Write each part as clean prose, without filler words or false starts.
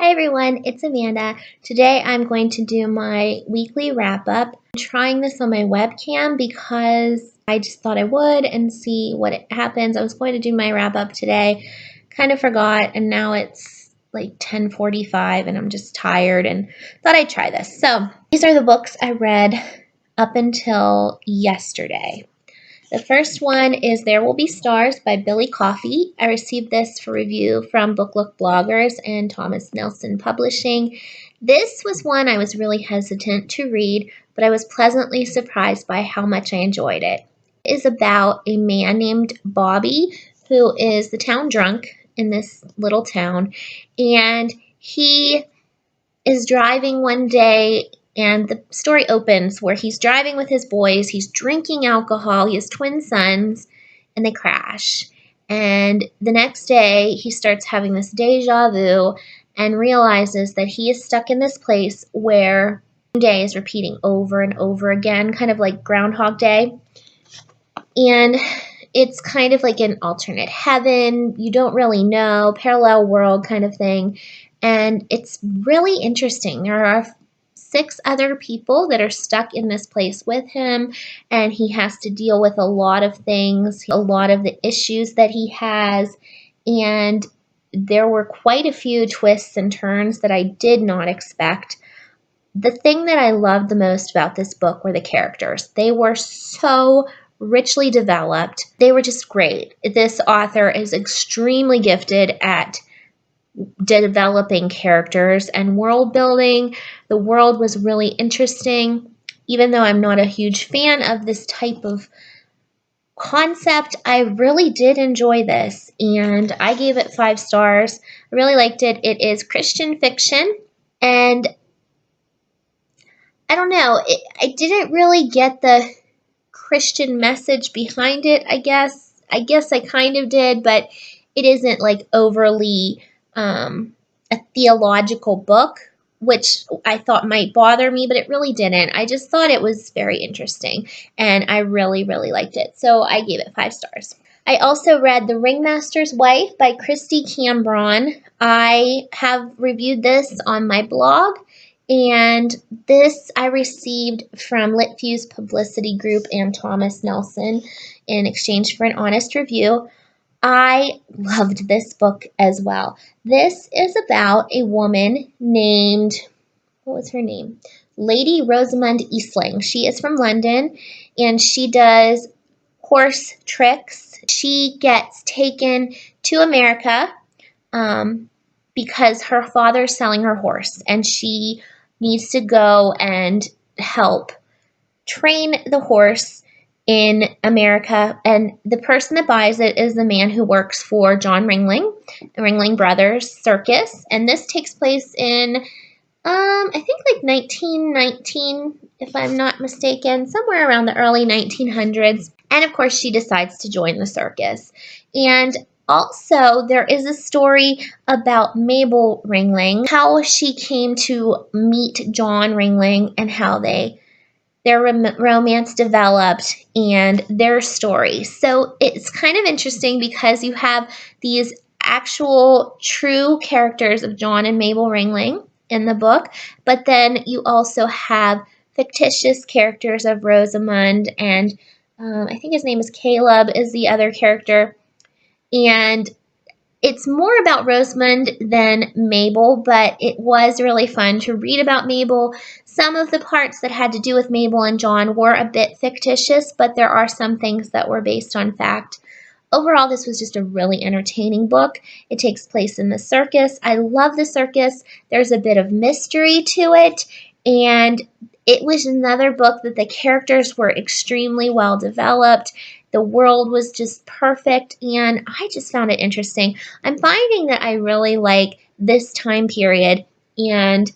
Hi everyone, it's Amanda. Today I'm going to do my weekly wrap up. I'm trying this on my webcam because I just thought I would and see what happens. I was going to do my wrap up today, kind of forgot, and now it's like 10:45 and I'm just tired and thought I'd try this. So these are the books I read up until yesterday. The first one is There Will Be Stars by Billy Coffey. I received this for review from Book Look Bloggers and Thomas Nelson Publishing. This was one I was really hesitant to read, but I was pleasantly surprised by how much I enjoyed it. It is about a man named Bobby who is the town drunk in this little town, and he is driving one day. And the story opens where he's driving with his boys, he's drinking alcohol, he has twin sons, and they crash. And the next day, he starts having this deja vu and realizes that he is stuck in this place where the day is repeating over and over again, kind of like Groundhog Day. And it's kind of like an alternate heaven, you don't really know, parallel world kind of thing. And it's really interesting. There are 6 other people that are stuck in this place with him, and he has to deal with a lot of things, a lot of the issues that he has, and there were quite a few twists and turns that I did not expect. The thing that I loved the most about this book were the characters. They were so richly developed. They were just great. This author is extremely gifted at developing characters and world building. The world was really interesting. Even though I'm not a huge fan of this type of concept, I really did enjoy this, and I gave it 5 stars. I really liked it. It is Christian fiction, and I don't know, I didn't really get the Christian message behind it, I guess. I kind of did, but it isn't like overly a theological book, which I thought might bother me, but it really didn't. I just thought it was very interesting, and I really, really liked it. So I gave it 5 stars. I also read The Ringmaster's Wife by Kristy Cambron. I have reviewed this on my blog, and this I received from LitFuse Publicity Group and Thomas Nelson in exchange for an honest review. I loved this book as well. This is about a woman named, what was her name? Lady Rosamund Eastling. She is from London, and she does horse tricks. She gets taken to America because her father's selling her horse, and she needs to go and help train the horse in America, and the person that buys it is the man who works for John Ringling, the Ringling Brothers Circus, and this takes place in, I think like 1919, if I'm not mistaken, somewhere around the early 1900s, and of course she decides to join the circus. And also, there is a story about Mabel Ringling, how she came to meet John Ringling and how their romance developed and their story. So it's kind of interesting because you have these actual true characters of John and Mabel Ringling in the book, but then you also have fictitious characters of Rosamund, and I think his name is Caleb is the other character. And it's more about Rosamund than Mabel, but it was really fun to read about Mabel. Some of the parts that had to do with Mabel and John were a bit fictitious, but there are some things that were based on fact. Overall, this was just a really entertaining book. It takes place in the circus. I love the circus. There's a bit of mystery to it, and it was another book that the characters were extremely well developed. The world was just perfect, and I just found it interesting. I'm finding that I really like this time period, and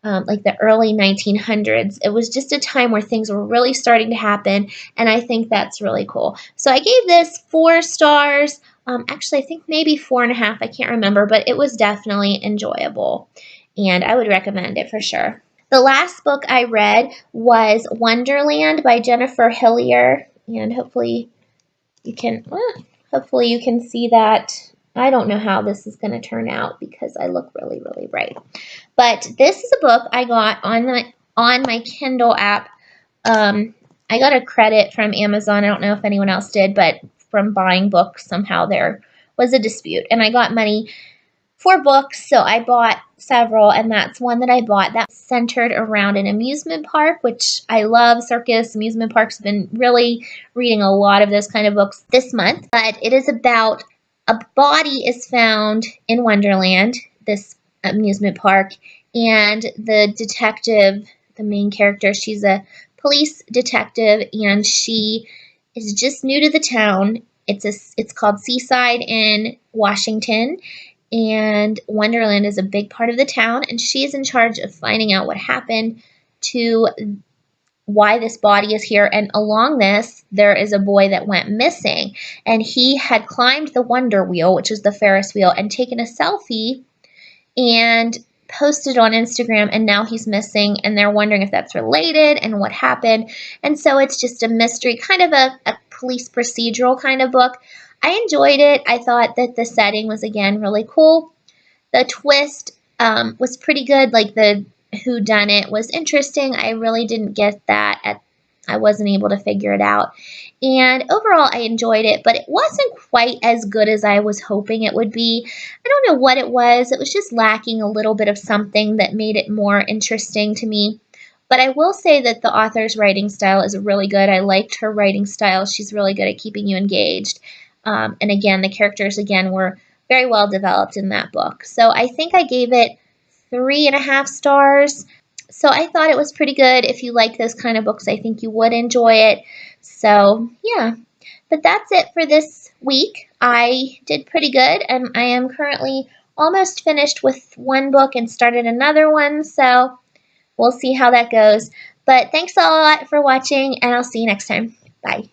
like the early 1900s. It was just a time where things were really starting to happen, and I think that's really cool. So I gave this 4 stars. Actually, I think maybe 4.5. I can't remember, but it was definitely enjoyable, and I would recommend it for sure. The last book I read was Wonderland by Jennifer Hillier, and hopefully you can see that I don't know how this is going to turn out because I look really, really bright. But this is a book I got on my Kindle app. I got a credit from Amazon. I don't know if anyone else did, but from buying books, somehow there was a dispute. And I got money for books, so I bought several, and that's one that I bought that's centered around an amusement park, which I love. Circus, amusement parks. Have been really reading a lot of those kind of books this month. But it is about a body is found in Wonderland, this amusement park, and the detective, the main character, she's a police detective, and she is just new to the town. It's called Seaside in Washington, and Wonderland is a big part of the town, and she is in charge of finding out what happened to why this body is here. And along this, there is a boy that went missing, and he had climbed the Wonder Wheel, which is the Ferris wheel, and taken a selfie and posted on Instagram, and now he's missing, and they're wondering if that's related and what happened. And so it's just a mystery, kind of a police procedural kind of book. I enjoyed it. I thought that the setting was, again, really cool. The twist was pretty good. Like, the whodunit was interesting. I really didn't get that. I wasn't able to figure it out. And overall, I enjoyed it, but it wasn't quite as good as I was hoping it would be. I don't know what it was. It was just lacking a little bit of something that made it more interesting to me. But I will say that the author's writing style is really good. I liked her writing style. She's really good at keeping you engaged. And again, the characters, again, were very well developed in that book. So I think I gave it 3.5 stars. So I thought it was pretty good. If you like those kind of books, I think you would enjoy it. So yeah, but that's it for this week. I did pretty good, and I am currently almost finished with one book and started another one. So we'll see how that goes. But thanks a lot for watching, and I'll see you next time. Bye.